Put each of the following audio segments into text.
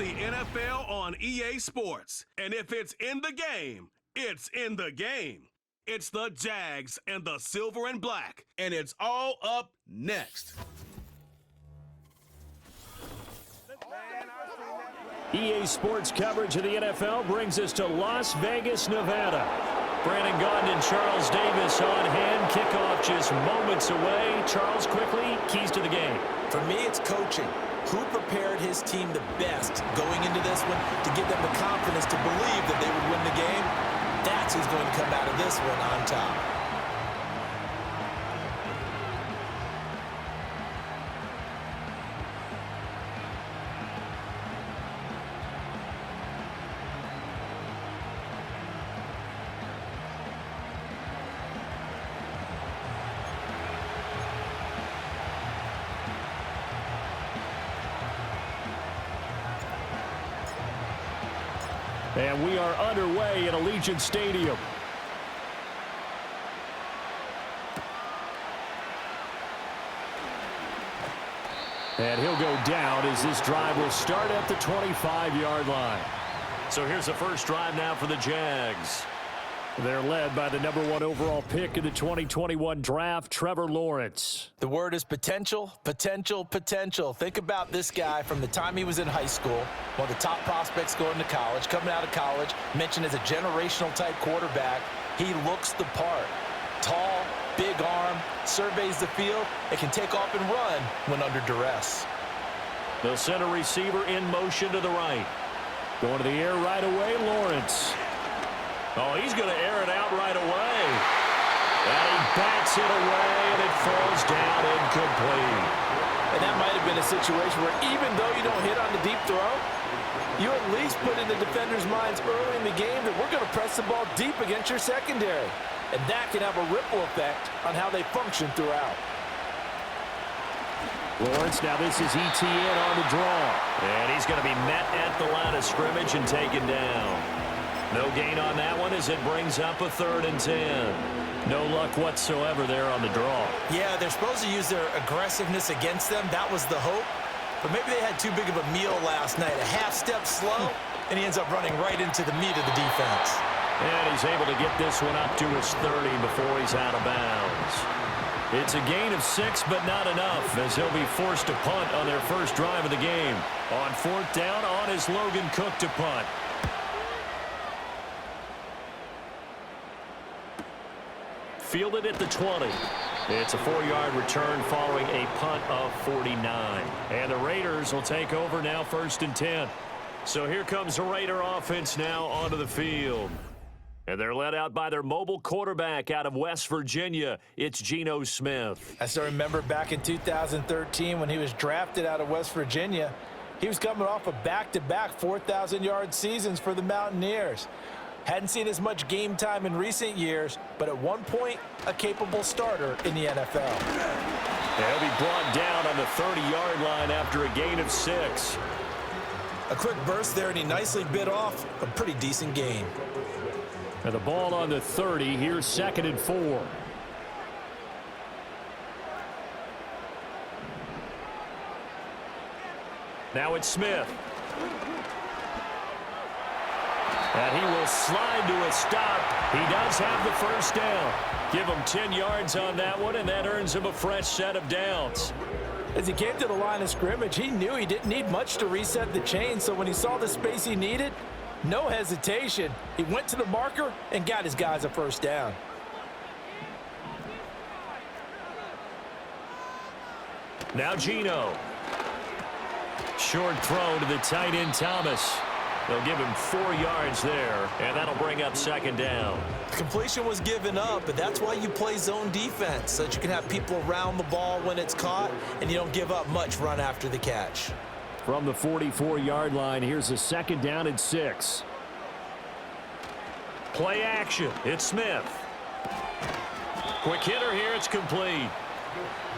the NFL on EA Sports. And if it's in the game, it's in the game. It's the Jags and the Silver and Black. And it's all up next. EA Sports coverage of the NFL brings us to Las Vegas, Nevada. Brandon Gaudin and Charles Davis on hand. Kickoff just moments away. Charles, quickly, keys to the game. For me, it's coaching. Who prepared his team the best going into this one to give them the confidence to believe that they would win the game? That's who's going to come out of this one on top. And we are underway at Allegiant Stadium. And he'll go down as this drive will start at the 25-yard line. So here's the first drive now for the Jags. They're led by the #1 overall pick in the 2021 draft, Trevor Lawrence. The word is potential, potential, potential. Think about this guy from the time he was in high school, one of the top prospects going to college, coming out of college, mentioned as a generational type quarterback. He looks the part. Tall, big arm, surveys the field, and can take off and run when under duress. The center receiver in motion to the right. Going to the air right away, Lawrence. Oh, he's going to air it out right away. And he bats it away, and it falls down incomplete. And that might have been a situation where even though you don't hit on the deep throw, you at least put in the defender's minds early in the game that we're going to press the ball deep against your secondary. And that can have a ripple effect on how they function throughout. Lawrence, now this is ETN on the draw. And he's going to be met at the line of scrimmage and taken down. No gain on that one as it brings up a 3rd and 10. No luck whatsoever there on the draw. Yeah, they're supposed to use their aggressiveness against them. That was the hope. But maybe they had too big of a meal last night. A half step slow, and he ends up running right into the meat of the defense. And he's able to get this one up to his 30 before he's out of bounds. It's a gain of 6, but not enough, as he'll be forced to punt on their first drive of the game. On 4th down, on is Logan Cook to punt. Fielded at the 20. It's a 4-yard return following a punt of 49. And the Raiders will take over now 1st and 10. So here comes the Raider offense now onto the field. And they're led out by their mobile quarterback out of West Virginia. It's Geno Smith. I still remember back in 2013 when he was drafted out of West Virginia. He was coming off of back-to-back 4,000-yard seasons for the Mountaineers. Hadn't seen as much game time in recent years, but at one point, a capable starter in the NFL. He'll be brought down on the 30-yard line after a gain of 6. A quick burst there, and he nicely bit off a pretty decent gain. And the ball on the 30. Here's 2nd and 4. Now it's Smith. And he will slide to a stop. He does have the first down. Give him 10 yards on that one, and that earns him a fresh set of downs. As he came to the line of scrimmage, he knew he didn't need much to reset the chain, so when he saw the space he needed, no hesitation. He went to the marker and got his guys a first down. Now Geno. Short throw to the tight end Thomas. They'll give him 4 yards there, and that'll bring up 2nd down. Completion was given up, but that's why you play zone defense, so that you can have people around the ball when it's caught, and you don't give up much run after the catch. From the 44-yard line, here's a 2nd down and 6. Play action. It's Smith. Quick hitter here. It's complete.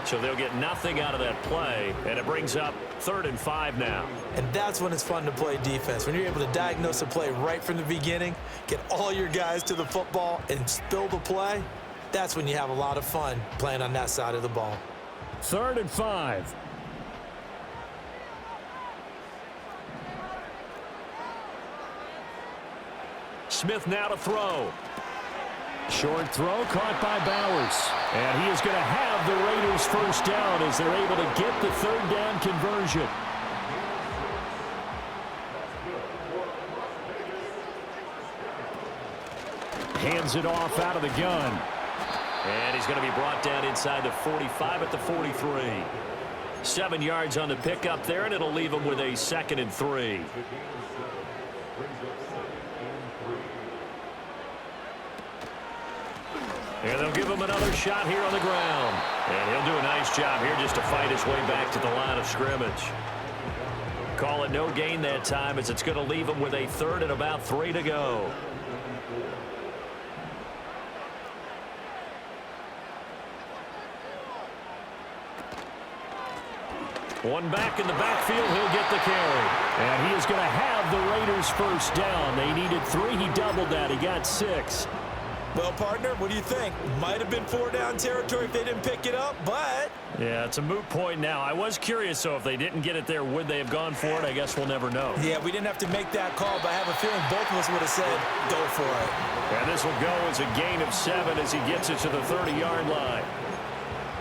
So they'll get nothing out of that play, and it brings up 3rd and 5 now. And that's when it's fun to play defense. When you're able to diagnose a play right from the beginning, get all your guys to the football, and spill the play, that's when you have a lot of fun playing on that side of the ball. 3rd and 5. Smith now to throw. Short throw caught by Bowers. And he is going to have the Raiders first down as they're able to get the third down conversion. Hands it off out of the gun. And he's going to be brought down inside the 45 at the 43. 7 yards on the pickup there, and it'll leave him with a 2nd and 3. And they'll give him another shot here on the ground. And he'll do a nice job here just to fight his way back to the line of scrimmage. Call it no gain that time as it's going to leave him with a 3rd and about 3 to go. One back in the backfield, he'll get the carry. And he is going to have the Raiders first down. They needed 3, he doubled that, he got 6. Well, partner, what do you think? Might have been 4-down territory if they didn't pick it up, but... Yeah, it's a moot point now. I was curious, so if they didn't get it there, would they have gone for it? I guess we'll never know. Yeah, we didn't have to make that call, but I have a feeling both of us would have said, go for it. And this will go as a gain of 7 as he gets it to the 30-yard line.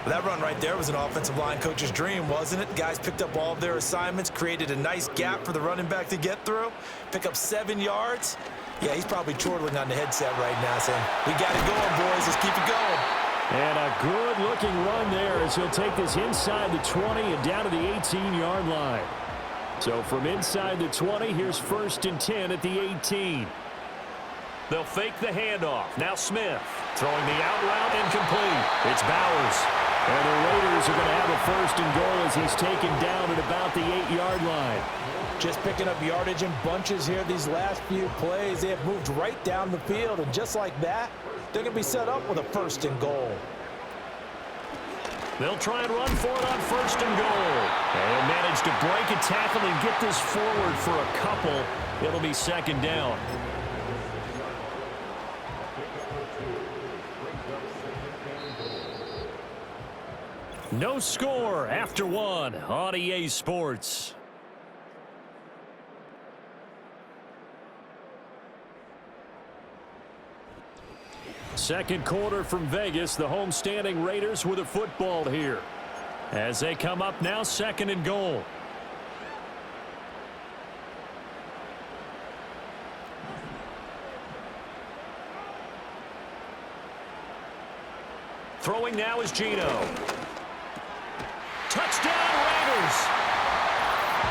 That run right there was an offensive line coach's dream, wasn't it? Guys picked up all of their assignments, created a nice gap for the running back to get through, pick up 7 yards. Yeah, he's probably chortling on the headset right now saying, we got it going, boys. Let's keep it going. And a good-looking run there as he'll take this inside the 20 and down to the 18-yard line. So from inside the 20, here's 1st and 10 at the 18. They'll fake the handoff. Now Smith throwing the out route incomplete. It's Bowers. And the Raiders are going to have a 1st and goal as he's taken down at about the 8-yard line. Just picking up yardage in bunches here these last few plays. They have moved right down the field, and just like that, they're going to be set up with a 1st and goal. They'll try and run for it on 1st and goal. And manage to break a tackle and get this forward for a couple. It'll be 2nd down. No score after 1 on EA Sports. Second quarter from Vegas. The homestanding Raiders with a football here. As they come up now, 2nd and goal. Throwing now is Gino. Touchdown Raiders.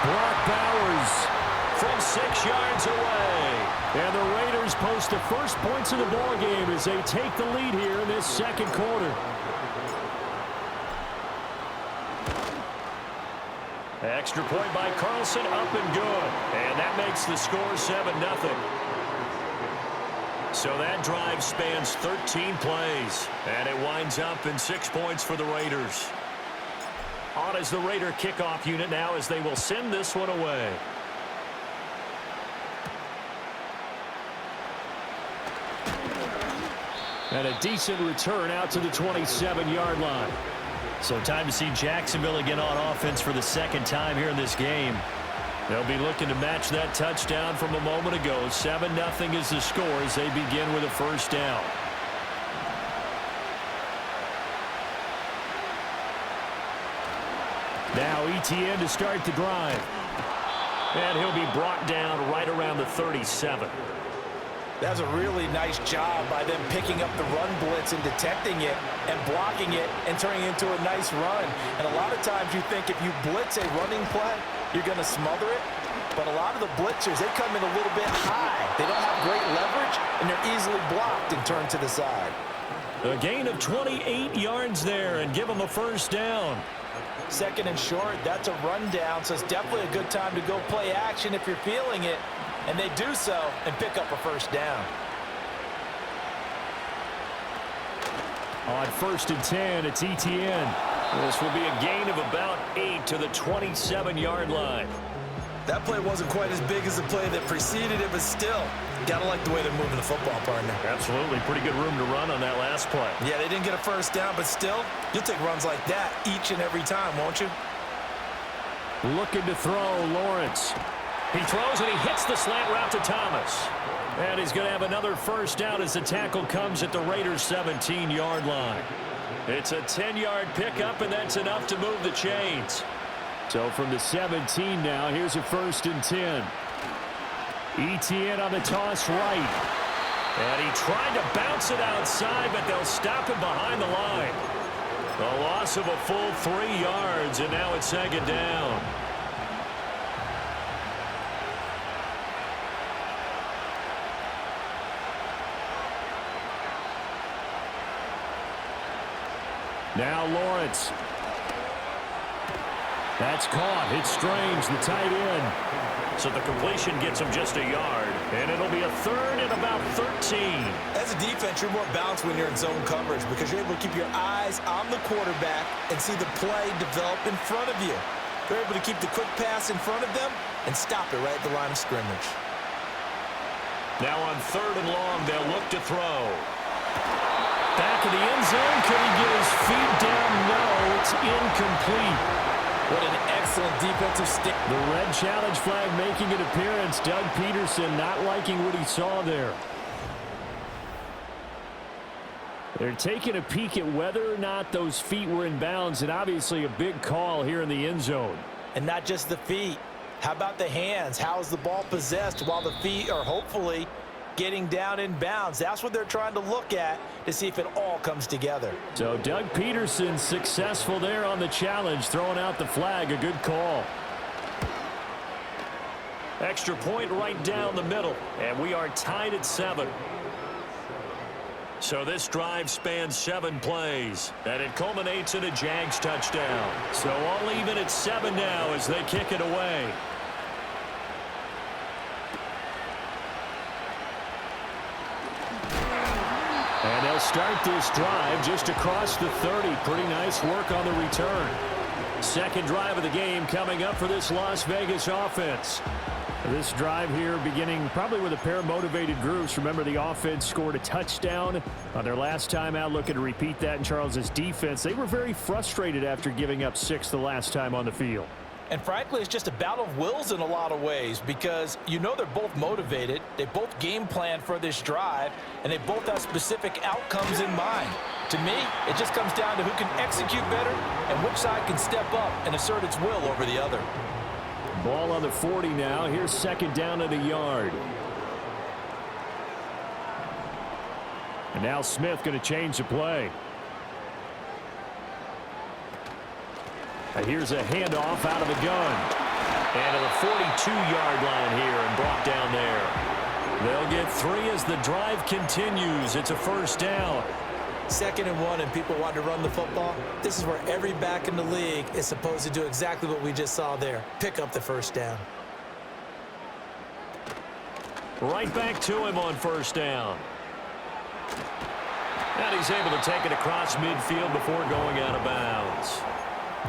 Brock Bowers from 6 yards away. And the Raiders post the first points of the ball game as they take the lead here in this 2nd quarter. Extra point by Carlson, up and good. And that makes the score 7-0. So that drive spans 13 plays. And it winds up in 6 points for the Raiders. On is the Raider kickoff unit now as they will send this one away. And a decent return out to the 27-yard line. So time to see Jacksonville again on offense for the 2nd time here in this game. They'll be looking to match that touchdown from a moment ago. 7-0 is the score as they begin with a 1st down. Now ETN to start the drive. And he'll be brought down right around the 37. That's a really nice job by them picking up the run blitz and detecting it and blocking it and turning it into a nice run. And a lot of times you think if you blitz a running play, you're going to smother it. But a lot of the blitzers, they come in a little bit high. They don't have great leverage, and they're easily blocked and turned to the side. A gain of 28 yards there and give them a 1st down. 2nd and short, that's a rundown, so it's definitely a good time to go play action if you're feeling it. And they do so and pick up a 1st down. On 1st and 10, it's ETN. This will be a gain of about 8 to the 27-yard line. That play wasn't quite as big as the play that preceded it, but still, gotta like the way they're moving the football, partner. Absolutely. Pretty good room to run on that last play. Yeah, they didn't get a 1st down, but still, you'll take runs like that each and every time, won't you? Looking to throw, Lawrence. He throws, and he hits the slant route to Thomas. And he's going to have another first down as the tackle comes at the Raiders' 17-yard line. It's a 10-yard pickup, and that's enough to move the chains. So from the 17 now, here's a 1st and 10. Etienne on the toss right. And he tried to bounce it outside, but they'll stop him behind the line. A loss of a full 3 yards, and now it's 2nd down. Now Lawrence. That's caught. It's Strange, the tight end. So the completion gets him just a yard. And it'll be a 3rd and about 13. As a defense, you're more balanced when you're in zone coverage because you're able to keep your eyes on the quarterback and see the play develop in front of you. They're able to keep the quick pass in front of them and stop it right at the line of scrimmage. Now on 3rd and long, they'll look to throw. Back of the end zone. Could he get his feet down? No, it's incomplete. What an excellent defensive stick. The red challenge flag making an appearance. Doug Peterson not liking what he saw there. They're taking a peek at whether or not those feet were in bounds, and obviously a big call here in the end zone. And not just the feet. How about the hands? How is the ball possessed while the feet are hopefully getting down in bounds? That's what they're trying to look at to see if it all comes together. So Doug Peterson successful there on the challenge, throwing out the flag. A good call. Extra point right down the middle, and we are tied at 7. So this drive spans 7 plays, and it culminates in a Jags touchdown. So all even at 7 now as they kick it away. And they'll start this drive just across the 30. Pretty nice work on the return. 2nd drive of the game coming up for this Las Vegas offense. This drive here beginning probably with a pair of motivated groups. Remember, the offense scored a touchdown on their last time out. Looking to repeat that in Charles's defense. They were very frustrated after giving up 6 the last time on the field. And frankly, it's just a battle of wills in a lot of ways because you know they're both motivated. They both game plan for this drive, and they both have specific outcomes in mind. To me, it just comes down to who can execute better and which side can step up and assert its will over the other. Ball on the 40 now. Here's 2nd down at a yard. And now Smith going to change the play. And here's a handoff out of the gun. And to the 42-yard line here and brought down there. They'll get 3 as the drive continues. It's a 1st down. 2nd and 1 and people want to run the football. This is where every back in the league is supposed to do exactly what we just saw there. Pick up the 1st down. Right back to him on 1st down. And he's able to take it across midfield before going out of bounds.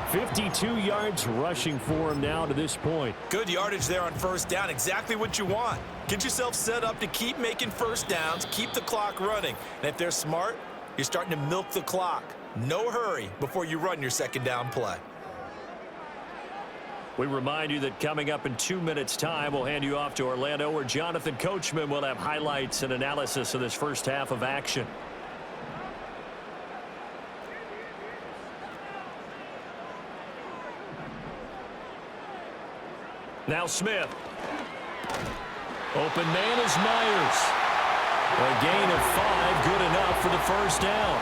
52 yards rushing for him now to this point. Good yardage there on 1st down. Exactly what you want. Get yourself set up to keep making 1st downs, keep the clock running. And if they're smart, you're starting to milk the clock. No hurry before you run your 2nd down play. We remind you that coming up in 2 minutes' time, we'll hand you off to Orlando, where Jonathan Coachman will have highlights and analysis of this first half of action. Now Smith. Open man is Myers. A gain of 5, good enough for the 1st down.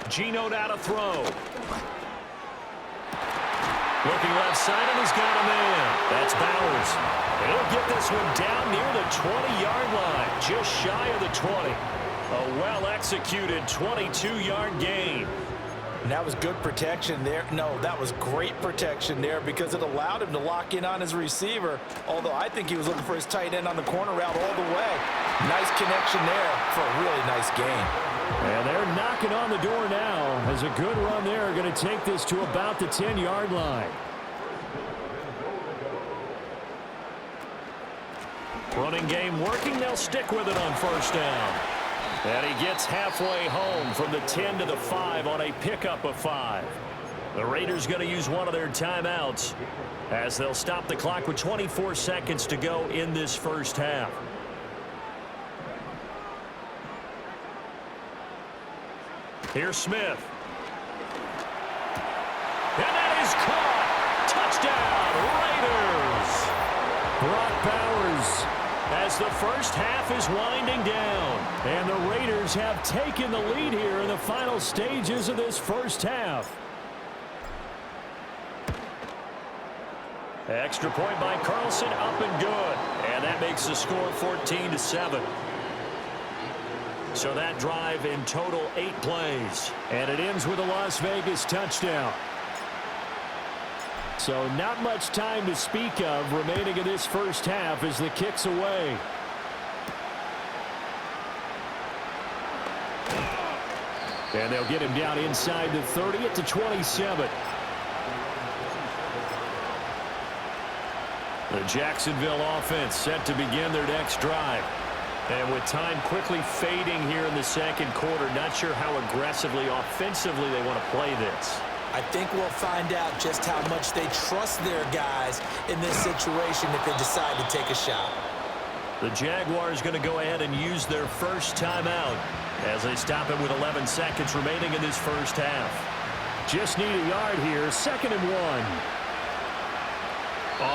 Geno out to throw. Looking left side, and he's got a man. That's Bowers. And he'll get this one down near the 20-yard line, just shy of the 20. A well-executed 22-yard gain. And that was good protection there. No, that was great protection there because it allowed him to lock in on his receiver, although I think he was looking for his tight end on the corner route all the way. Nice connection there for a really nice gain. And they're knocking on the door now as a good run there. Going to take this to about the 10-yard line. Running game working. They'll stick with it on first down. And he gets halfway home from the 10 to the 5 on a pickup of 5. The Raiders going to use one of their timeouts as they'll stop the clock with 24 seconds to go in this first half. Here's Smith. And that is caught. Touchdown, Raiders. Brock Bowers as the first half is winding down. And the Raiders have taken the lead here in the final stages of this first half. Extra point by Carlson, up and good. And that makes the score 14-7. So that drive in total 8 plays. And it ends with a Las Vegas touchdown. So not much time to speak of remaining in this first half as the kick's away. And they'll get him down inside the 30 at the 27. The Jacksonville offense set to begin their next drive. And with time quickly fading here in the second quarter, not sure how aggressively, offensively they want to play this. I think we'll find out just how much they trust their guys in this situation if they decide to take a shot. The Jaguars going to go ahead and use their first timeout as they stop it with 11 seconds remaining in this first half. Just need a yard here, 2nd and 1.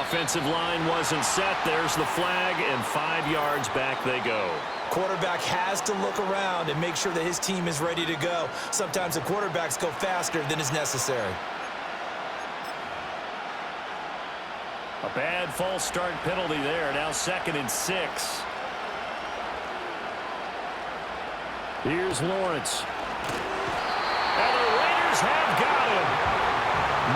Offensive line wasn't set. There's the flag, and 5 yards back they go. Quarterback has to look around and make sure that his team is ready to go. Sometimes the quarterbacks go faster than is necessary. A bad false start penalty there. Now 2nd and 6. Here's Lawrence. And the Raiders have got him.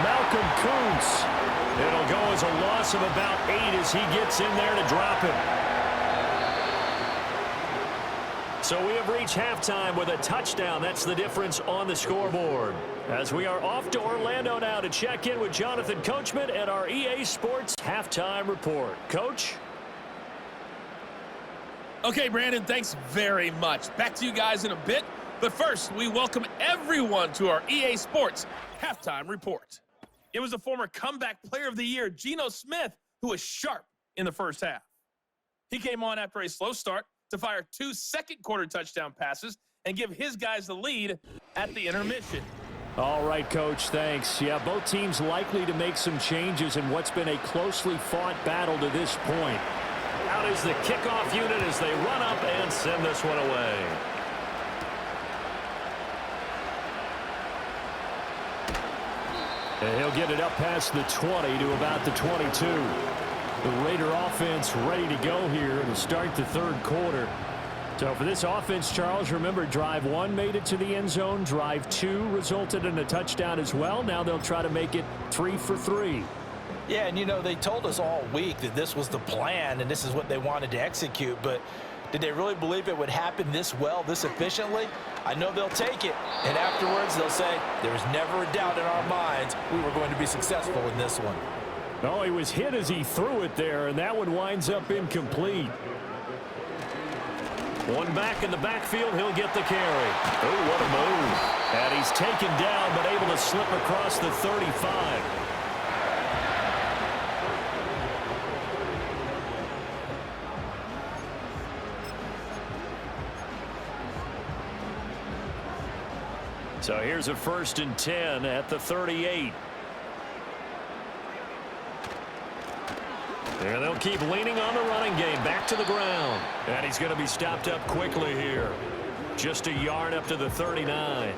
Malcolm Kuntz. It'll go as a loss of about 8 as he gets in there to drop him. So we have reached halftime with a touchdown. That's the difference on the scoreboard. As we are off to Orlando now to check in with Jonathan Coachman and our EA Sports Halftime Report. Coach? Okay, Brandon, thanks very much. Back to you guys in a bit. But first, we welcome everyone to our EA Sports Halftime Report. It was the former comeback player of the year, Geno Smith, who was sharp in the first half. He came on after a slow start to fire 2 second-quarter touchdown passes and give his guys the lead at the intermission. All right, Coach, thanks. Yeah, both teams likely to make some changes in what's been a closely fought battle to this point. Out is the kickoff unit as they run up and send this one away. And he'll get it up past the 20 to about the 22. The Raider offense ready to go here to start the third quarter. So for this offense, Charles, remember drive 1 made it to the end zone. Drive 2 resulted in a touchdown as well. Now they'll try to make it 3 for 3. Yeah, and you know, they told us all week that this was the plan and this is what they wanted to execute, but did they really believe it would happen this well, this efficiently? I know they'll take it, and afterwards they'll say, there was never a doubt in our minds we were going to be successful in this one. Oh, he was hit as he threw it there, and that one winds up incomplete. One back in the backfield, he'll get the carry. Oh, what a move. And he's taken down, but able to slip across the 35. So here's a 1st and 10 at the 38. And they'll keep leaning on the running game. Back to the ground. And he's going to be stopped up quickly here. Just a yard up to the 39.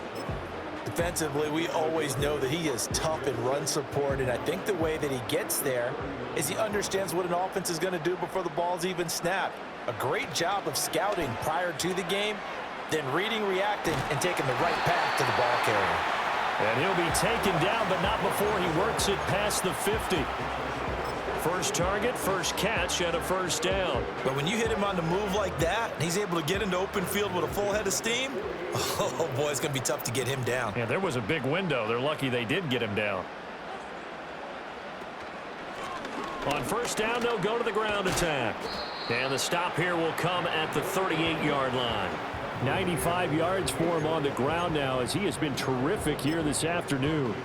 Defensively, we always know that he is tough in run support, and I think the way that he gets there is he understands what an offense is going to do before the ball's even snapped. A great job of scouting prior to the game, then reading, reacting, and taking the right path to the ball carrier. And he'll be taken down, but not before he works it past the 50. First target, first catch, and a first down. But when you hit him on the move like that, and he's able to get into open field with a full head of steam, oh boy, it's going to be tough to get him down. Yeah, there was a big window. They're lucky they did get him down. On first down, they'll go to the ground attack. And the stop here will come at the 38-yard line. 95 yards for him on the ground now, as he has been terrific here this afternoon.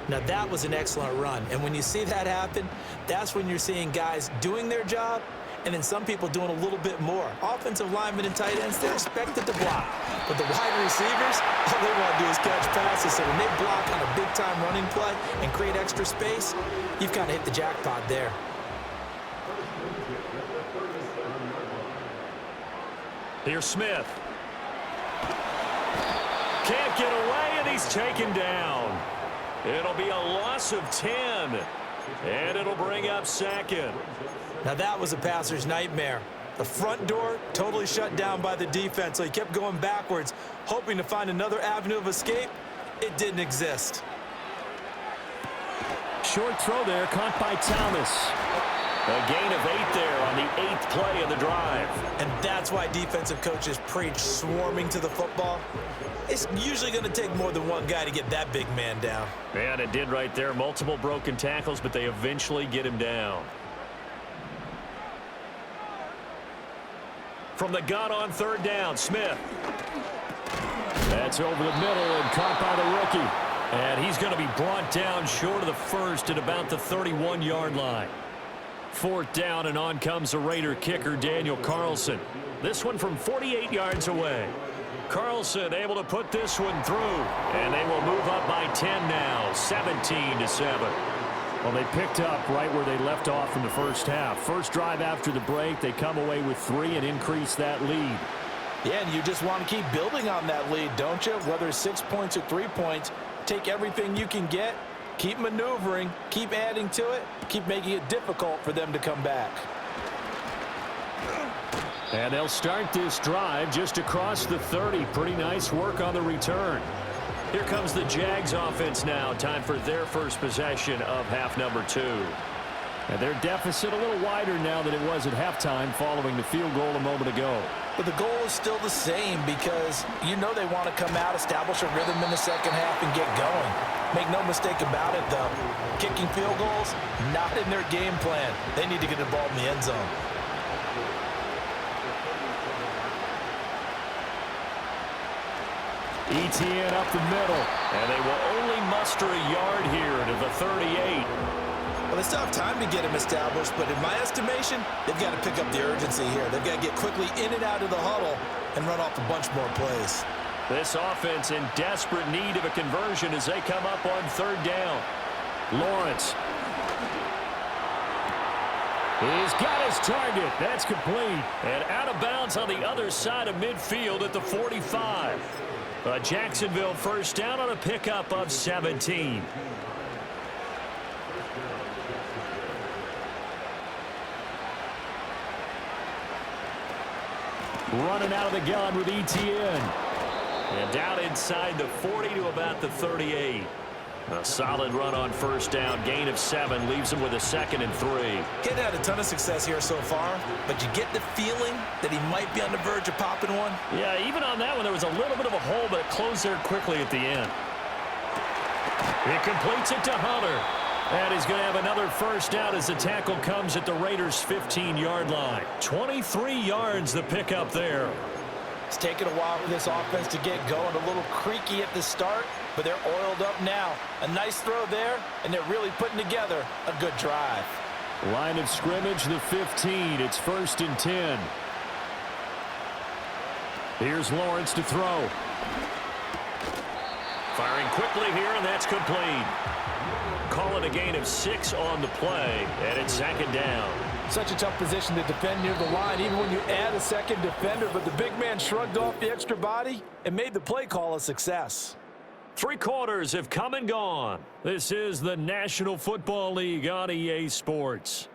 Now that was an excellent run, and when you see that happen, that's when you're seeing guys doing their job and then some people doing a little bit more. Offensive linemen and tight ends, they're expected to block. But the wide receivers, all they want to do is catch passes. So when they block on a big-time running play and create extra space, you've kind of hit the jackpot there. Here's Smith. Can't get away, and he's taken down. It'll be a loss of 10, and it'll bring up second. Now that was a passer's nightmare. The front door totally shut down by the defense, so he kept going backwards, hoping to find another avenue of escape. It didn't exist. Short throw there, caught by Thomas. A gain of 8 there on the 8th play of the drive. And that's why defensive coaches preach swarming to the football. It's usually going to take more than one guy to get that big man down. And it did right there. Multiple broken tackles, but they eventually get him down. From the gun on third down, Smith. That's over the middle and caught by the rookie. And he's going to be brought down short of the first at about the 31-yard line. Fourth down, and on comes the Raider kicker, Daniel Carlson. This one from 48 yards away. Carlson able to put this one through, and they will move up by 10 now, 17-7. Well, they picked up right where they left off in the first half. First drive after the break, they come away with 3 and increase that lead. Yeah, and you just want to keep building on that lead, don't you? Whether it's 6 points or 3 points, take everything you can get, keep maneuvering, keep adding to it, keep making it difficult for them to come back. And they'll start this drive just across the 30. Pretty nice work on the return. Here comes the Jags offense now. Time for their first possession of half number 2. And their deficit a little wider now than it was at halftime following the field goal a moment ago. But the goal is still the same because you know they want to come out, establish a rhythm in the second half, and get going. Make no mistake about it, though. Kicking field goals, not in their game plan. They need to get the ball in the end zone. ETN up the middle, and they will only muster a yard here to the 38. Well, they still have time to get him established, but in my estimation, they've got to pick up the urgency here. They've got to get quickly in and out of the huddle and run off a bunch more plays. This offense in desperate need of a conversion as they come up on third down. Lawrence. He's got his target. That's complete. And out of bounds on the other side of midfield at the 45. A Jacksonville first down on a pickup of 17. Running out of the gun with ETN. And down inside the 40 to about the 38. A solid run on first down. Gain of 7 leaves him with a 2nd and 3. He had a ton of success here so far, but you get the feeling that he might be on the verge of popping one. Yeah, even on that one, there was a little bit of a hole, but it closed there quickly at the end. It completes it to Hunter. And he's going to have another first down as the tackle comes at the Raiders' 15-yard line. 23 yards the pickup there. It's taken a while for this offense to get going. A little creaky at the start, but they're oiled up now. A nice throw there, and they're really putting together a good drive. Line of scrimmage, the 15. It's 1st and 10. Here's Lawrence to throw. Firing quickly here, and that's complete. Call it a gain of 6 on the play, and it's 2nd down. Such a tough position to defend near the line, even when you add a second defender, but the big man shrugged off the extra body and made the play call a success. 3 quarters have come and gone. This is the National Football League on EA Sports.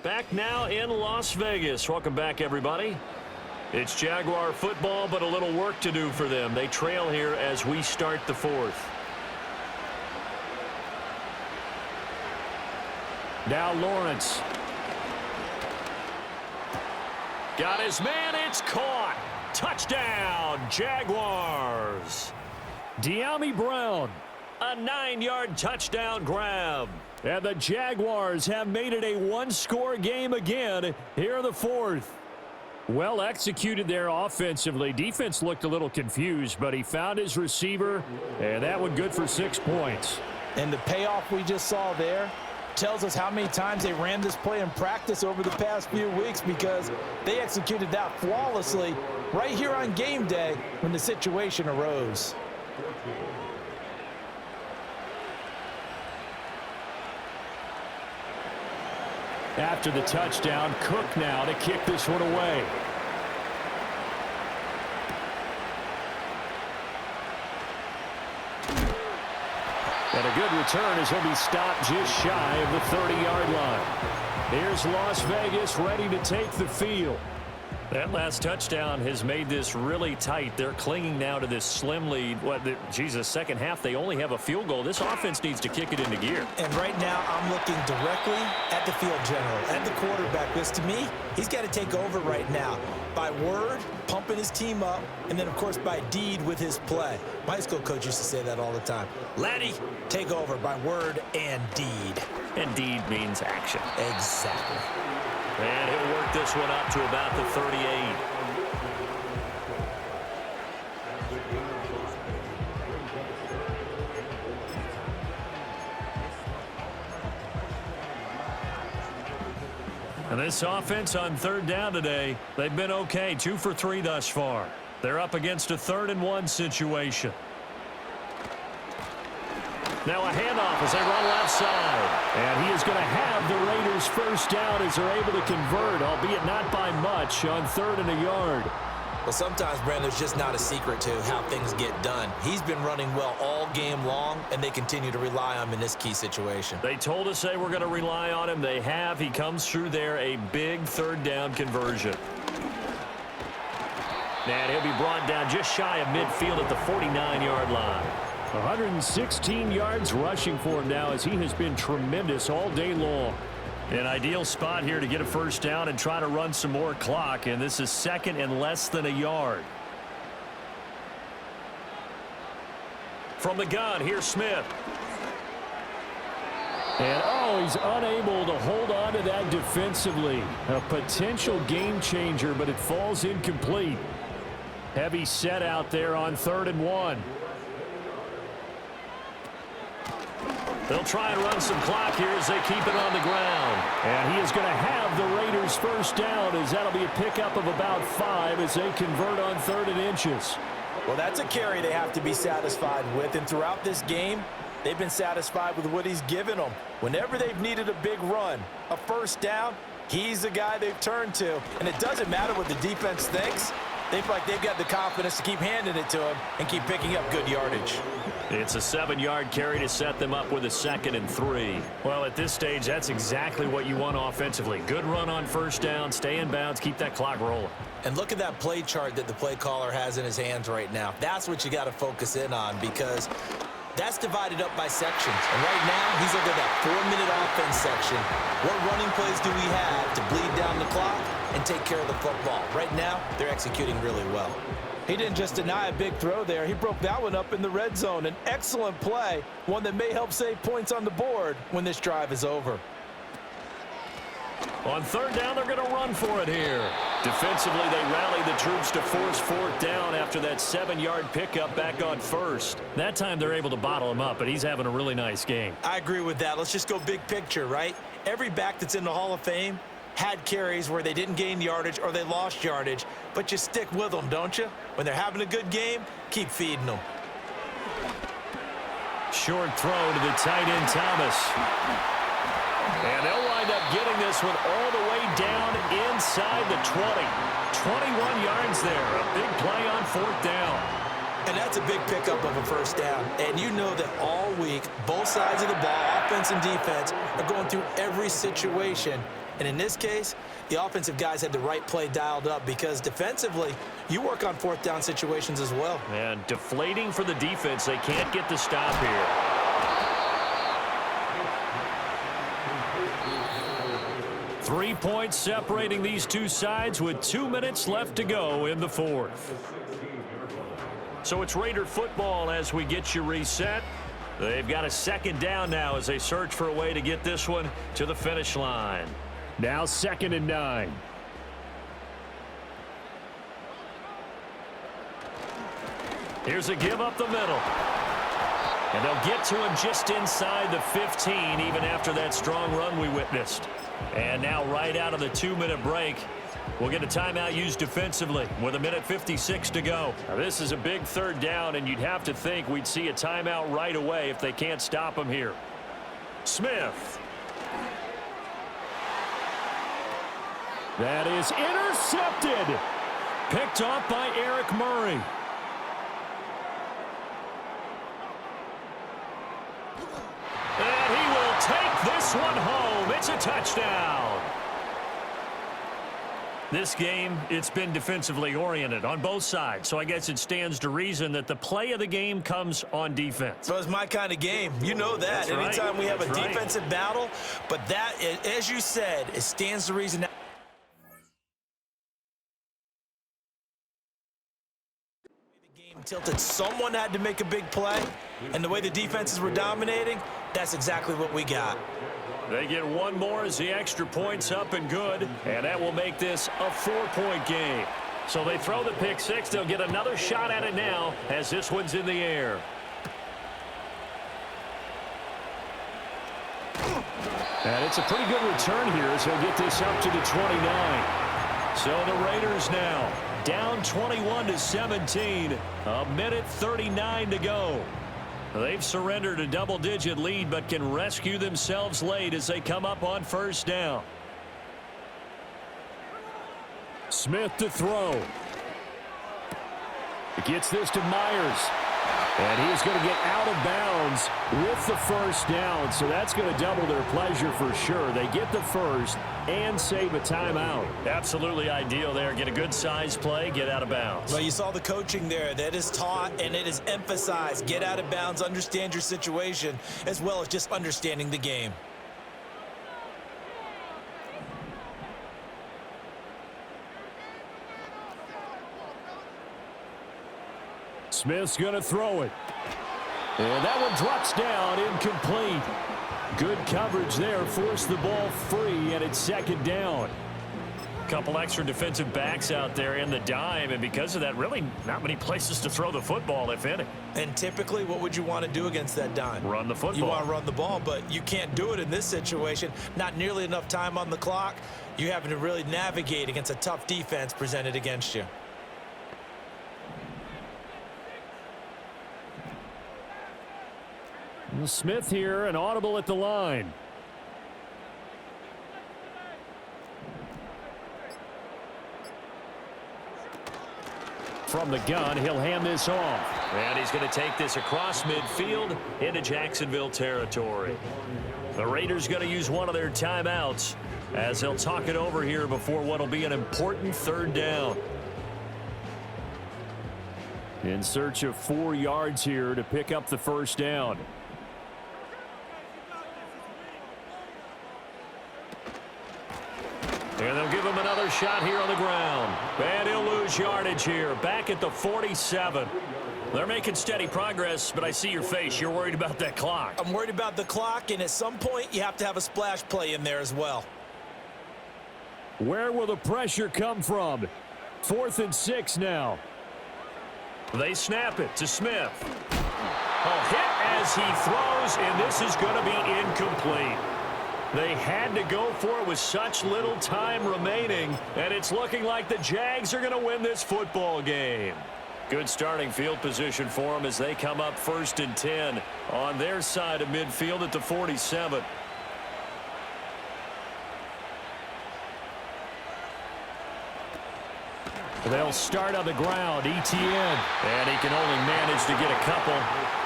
Back now in Las Vegas. Welcome back, everybody. It's Jaguar football, but a little work to do for them. They trail here as we start the 4th. Now Lawrence. Got his man. It's caught. Touchdown, Jaguars. De'Ami Brown. A 9-yard touchdown grab. And the Jaguars have made it a one-score game again here in the fourth. Well executed there offensively. Defense looked a little confused, but he found his receiver, and that one good for 6 points. And the payoff we just saw there tells us how many times they ran this play in practice over the past few weeks, because they executed that flawlessly right here on game day when the situation arose. After the touchdown, Cook now to kick this one away. And a good return as he'll be stopped just shy of the 30-yard line. Here's Las Vegas ready to take the field. That last touchdown has made this really tight. They're clinging now to this slim lead. Second half, they only have a field goal. This offense needs to kick it into gear. And right now, I'm looking directly at the field general, at the quarterback. Because to me, he's got to take over right now. By word, pumping his team up, and then, of course, by deed with his play. My high school coach used to say that all the time. Laddie, take over by word and deed. And deed means action. Exactly. And he'll work this one up to about the 38. And this offense on third down today, they've been okay. 2 for 3 thus far. They're up against a 3rd-and-1 situation. Now a handoff as they run left side. And he is going to have the Raiders first down as they're able to convert, albeit not by much, on 3rd and a yard. Well, sometimes, Brandon, there's just not a secret to how things get done. He's been running well all game long, and they continue to rely on him in this key situation. They told us they were going to rely on him. They have. He comes through there, a big 3rd down conversion. And he'll be brought down just shy of midfield at the 49-yard line. 116 yards rushing for him now, as he has been tremendous all day long. An ideal spot here to get a first down and try to run some more clock, and this is 2nd and less than a yard. From the gun, here's Smith. And, he's unable to hold on to that defensively. A potential game changer, but it falls incomplete. Heavy set out there on 3rd and 1. They'll try and run some clock here as they keep it on the ground. And he is going to have the Raiders first down, as that'll be a pickup of about 5 as they convert on 3rd and inches. Well, that's a carry they have to be satisfied with. And throughout this game, they've been satisfied with what he's given them. Whenever they've needed a big run, a first down, he's the guy they've turned to. And it doesn't matter what the defense thinks. They feel like they've got the confidence to keep handing it to him and keep picking up good yardage. It's a 7-yard carry to set them up with a 2nd and 3. Well, at this stage, that's exactly what you want offensively. Good run on first down, stay in bounds, keep that clock rolling. And look at that play chart that the play caller has in his hands right now. That's what you got to focus in on, because that's divided up by sections. And right now, he's looking at that 4-minute offense section. What running plays do we have to bleed down the clock and take care of the football? Right now, they're executing really well. He didn't just deny a big throw there. He broke that one up in the red zone. An excellent play, one that may help save points on the board when this drive is over. On 3rd down, they're going to run for it here. Defensively, they rally the troops to force 4th down after that 7-yard pickup back on 1st. That time they're able to bottle him up, but he's having a really nice game. I agree with that. Let's just go big picture, right? Every back that's in the Hall of Fame had carries where they didn't gain yardage or they lost yardage, but you stick with them, don't you? When they're having a good game, keep feeding them. Short throw to the tight end, Thomas. And they'll wind up getting this one all the way down inside the 20. 21 yards there. A big play on 4th down. And that's a big pickup of a first down. And you know that all week, both sides of the ball, offense and defense, are going through every situation. And in this case, the offensive guys had the right play dialed up, because defensively, you work on 4th down situations as well. And deflating for the defense. They can't get the stop here. Three points separating these two sides with 2 minutes left to go in the 4th. So it's Raider football as we get you reset. They've got a second down now as they search for a way to get this one to the finish line. Now 2nd and 9. Here's a give up the middle. And they'll get to him just inside the 15, even after that strong run we witnessed. And now right out of the 2-minute break, we'll get a timeout used defensively with 1:56 to go. Now, this is a big 3rd down, and you'd have to think we'd see a timeout right away if they can't stop him here. Smith. That is intercepted. Picked off by Eric Murray. And he will take this one home. It's a touchdown. This game, it's been defensively oriented on both sides, so I guess it stands to reason that the play of the game comes on defense. So it's my kind of game. You know that. That's right. Anytime we have a That's defensive battle, but that, as you said, it stands to reason. The game tilted. Someone had to make a big play, and the way the defenses were dominating, that's exactly what we got. They get one more as the extra point's up and good, and that will make this a 4-point game. So they throw the pick six. They'll get another shot at it now as this one's in the air. And it's a pretty good return here as they'll get this up to the 29. So the Raiders now down 21-17, 1:39 to go. They've surrendered a double-digit lead but can rescue themselves late as they come up on 1st down. Smith to throw. He gets this to Myers. And he's going to get out of bounds with the 1st down, so that's going to double their pleasure for sure. They get the 1st and save a timeout. Absolutely ideal there. Get a good size play, get out of bounds. Well, you saw the coaching there. That is taught and it is emphasized. Get out of bounds, understand your situation, as well as just understanding the game. Smith's going to throw it. And that one drops down, incomplete. Good coverage there, forced the ball free, and it's 2nd down. Couple extra defensive backs out there in the dime, and because of that, really not many places to throw the football, if any. And typically, what would you want to do against that dime? Run the football. You want to run the ball, but you can't do it in this situation. Not nearly enough time on the clock. You're having to really navigate against a tough defense presented against you. Smith here, an audible at the line. From the gun, he'll hand this off. And he's going to take this across midfield into Jacksonville territory. The Raiders going to use one of their timeouts as they'll talk it over here before what will be an important 3rd down. In search of 4 yards here to pick up the 1st down. And they'll give him another shot here on the ground. And he'll lose yardage here. Back at the 47. They're making steady progress, but I see your face. You're worried about that clock. I'm worried about the clock, and at some point, you have to have a splash play in there as well. Where will the pressure come from? 4th and 6 now. They snap it to Smith. A hit as he throws, and this is going to be incomplete. They had to go for it with such little time remaining, and it's looking like the Jags are going to win this football game. Good starting field position for them as they come up 1st and 10 on their side of midfield at the 47. They'll start on the ground. ETN. And he can only manage to get a couple.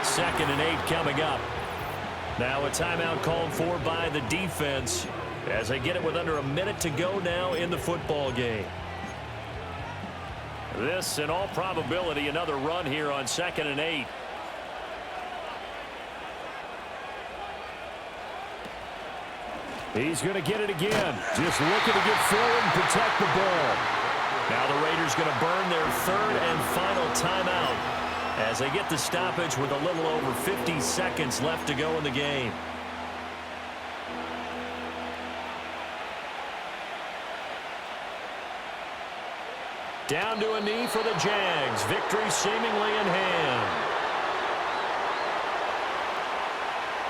2nd and 8 coming up. Now a timeout called for by the defense as they get it with under a minute to go now in the football game. This, in all probability, another run here on 2nd and 8. He's going to get it again. Just looking to get forward and protect the ball. Now the Raiders going to burn their 3rd and final timeout. as they get the stoppage with a little over 50 seconds left to go in the game. Down to a knee for the Jags. Victory seemingly in hand.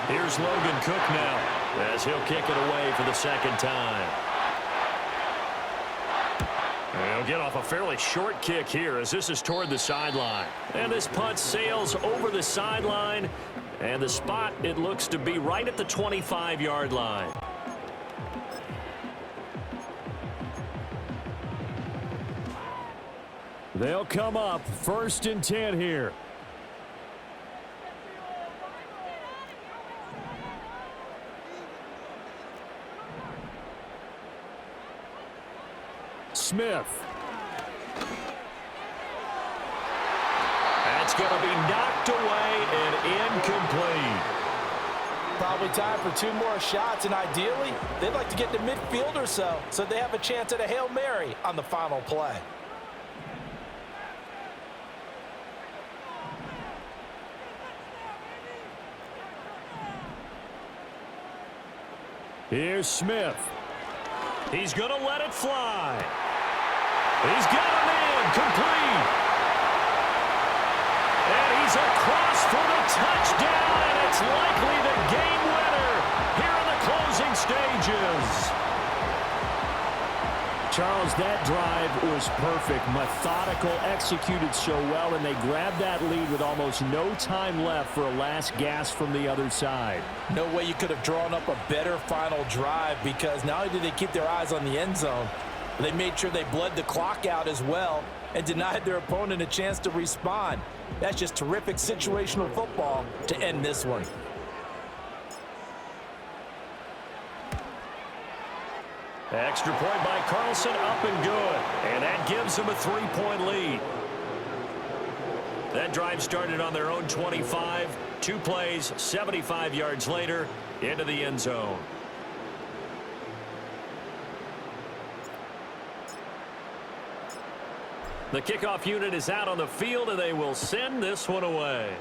Here's Logan Cook now as he'll kick it away for the second time. He'll get off a fairly short kick here as this is toward the sideline. And this punt sails over the sideline. And the spot, it looks to be right at the 25-yard line. They'll come up 1st and 10 here. Smith. That's going to be knocked away and incomplete. Probably time for 2 more shots, and ideally, they'd like to get to midfield or so they have a chance at a Hail Mary on the final play. Here's Smith. He's going to let it fly. He's got a man complete. And he's across for the touchdown, and it's likely the game winner here in the closing stages. Charles, that drive was perfect, methodical, executed so well, and they grabbed that lead with almost no time left for a last gasp from the other side. No way you could have drawn up a better final drive, because not only did they keep their eyes on the end zone, they made sure they bled the clock out as well and denied their opponent a chance to respond. That's just terrific situational football to end this one. Extra point by Carlson, up and good. And that gives them a 3-point lead. That drive started on their own 25. 2 plays, 75 yards later, into the end zone. The kickoff unit is out on the field, and they will send this one away.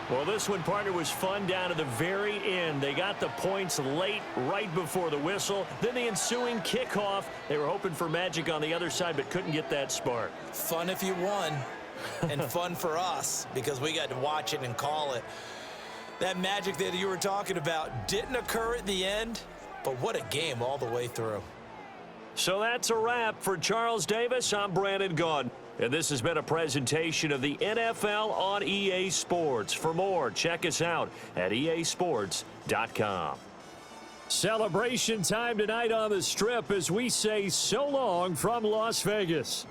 Well, this one, partner, was fun down to the very end. They got the points late, right before the whistle. Then the ensuing kickoff. They were hoping for magic on the other side, but couldn't get that spark. Fun if you won, and fun for us, because we got to watch it and call it. That magic that you were talking about didn't occur at the end, but what a game all the way through. So that's a wrap for Charles Davis. I'm Brandon Gaudin. And this has been a presentation of the NFL on EA Sports. For more, check us out at easports.com. Celebration time tonight on the Strip as we say so long from Las Vegas.